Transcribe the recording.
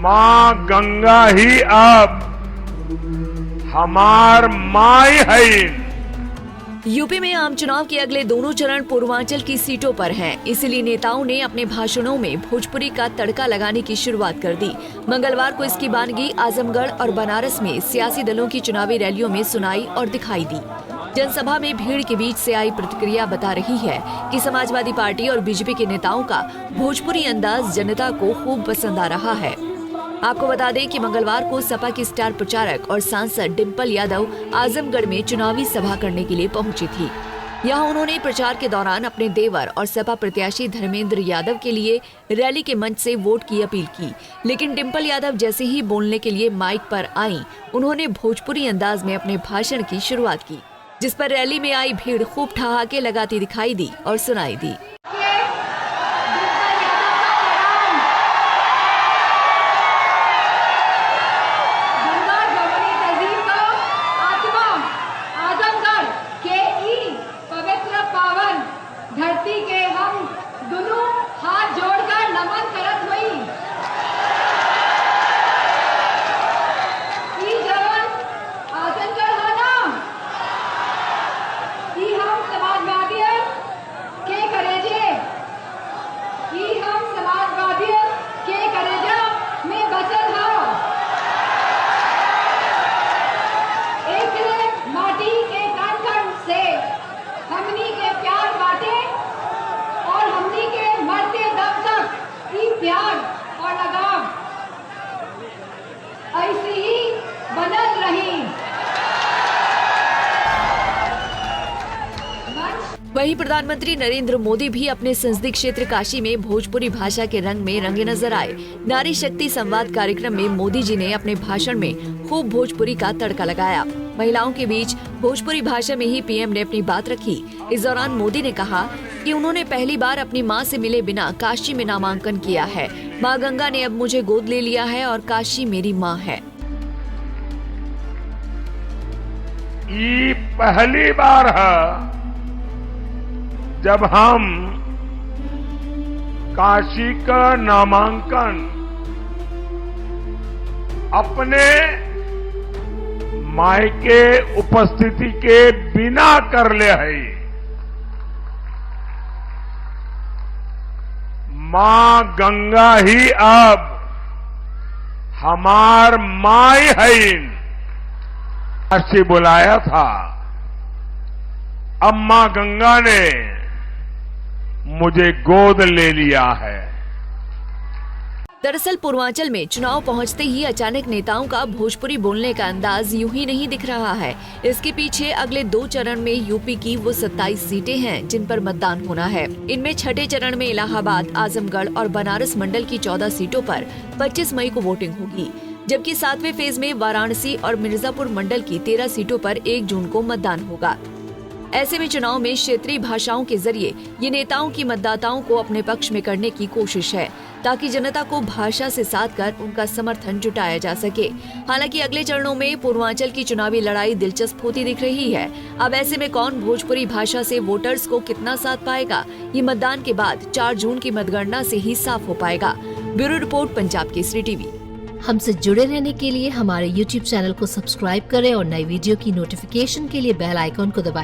माँ गंगा ही अब हमार माई है। यूपी में आम चुनाव के अगले दोनों चरण पूर्वांचल की सीटों पर हैं, इसलिए नेताओं ने अपने भाषणों में भोजपुरी का तड़का लगाने की शुरुआत कर दी। मंगलवार को इसकी बानगी आजमगढ़ और बनारस में सियासी दलों की चुनावी रैलियों में सुनाई और दिखाई दी। जनसभा में भीड़ के बीच से आई प्रतिक्रिया बता रही है कि समाजवादी पार्टी और बीजेपी के नेताओं का भोजपुरी अंदाज जनता को खूब पसंद आ रहा है। आपको बता दें कि मंगलवार को सपा की स्टार प्रचारक और सांसद डिंपल यादव आजमगढ़ में चुनावी सभा करने के लिए पहुंची थी। यहां उन्होंने प्रचार के दौरान अपने देवर और सपा प्रत्याशी धर्मेंद्र यादव के लिए रैली के मंच से वोट की अपील की, लेकिन डिंपल यादव जैसे ही बोलने के लिए माइक पर आईं, उन्होंने भोजपुरी अंदाज में अपने भाषण की शुरुआत की, जिस पर रैली में आई भीड़ खूब ठहाके लगाती दिखाई दी और सुनाई दी। धरती के हम दोनों हाथ जोड़कर नमन करत हुई। ई जवन आजमगढ़ है ना, ई हम समाजवादी के करेजे, ई हम समाजवादी के करेजा में बचल है। एक माटी के कण कण से हमनी के प्यार बाटे और हमनी के मरते दम तक ये प्यार और लगाव ऐसे ही बनल रही। वहीं प्रधानमंत्री नरेंद्र मोदी भी अपने संसदीय क्षेत्र काशी में भोजपुरी भाषा के रंग में रंगे नजर आए। नारी शक्ति संवाद कार्यक्रम में मोदी जी ने अपने भाषण में खूब भोजपुरी का तड़का लगाया। महिलाओं के बीच भोजपुरी भाषा में ही पीएम ने अपनी बात रखी। इस दौरान मोदी ने कहा कि उन्होंने पहली बार अपनी मां से मिले बिना काशी में नामांकन किया है। मां गंगा ने अब मुझे गोद ले लिया है और काशी मेरी मां है। ये पहली बार है जब हम काशी का नामांकन अपने मायके उपस्थिति के बिना कर ले है। मां गंगा ही अब हमार माई है। काशी बुलाया था, अब मां गंगा ने मुझे गोद ले लिया है। दरअसल पूर्वांचल में चुनाव पहुंचते ही अचानक नेताओं का भोजपुरी बोलने का अंदाज यूं ही नहीं दिख रहा है। इसके पीछे अगले 2 चरण में यूपी की वो 27 सीटें हैं जिन पर मतदान होना है। इनमें छठे चरण में इलाहाबाद, आजमगढ़ और बनारस मंडल की 14 सीटों पर 25 मई को वोटिंग होगी, जबकि 7वें फेज में वाराणसी और मिर्जापुर मंडल की 13 सीटों पर 1 जून को मतदान होगा। ऐसे में चुनाव में क्षेत्रीय भाषाओं के जरिए ये नेताओं की मतदाताओं को अपने पक्ष में करने की कोशिश है, ताकि जनता को भाषा से साध कर उनका समर्थन जुटाया जा सके। हालांकि अगले चरणों में पूर्वांचल की चुनावी लड़ाई दिलचस्प होती दिख रही है। अब ऐसे में कौन भोजपुरी भाषा से वोटर्स को कितना साथ पाएगा, ये मतदान के बाद 4 जून की मतगणना से ही साफ हो पाएगा। Bureau report, Punjab Kesari TV. हमसे जुड़े रहने के लिए हमारे YouTube चैनल को सब्सक्राइब करें और नई वीडियो की नोटिफिकेशन के लिए बेल आइकॉन को दबाएं।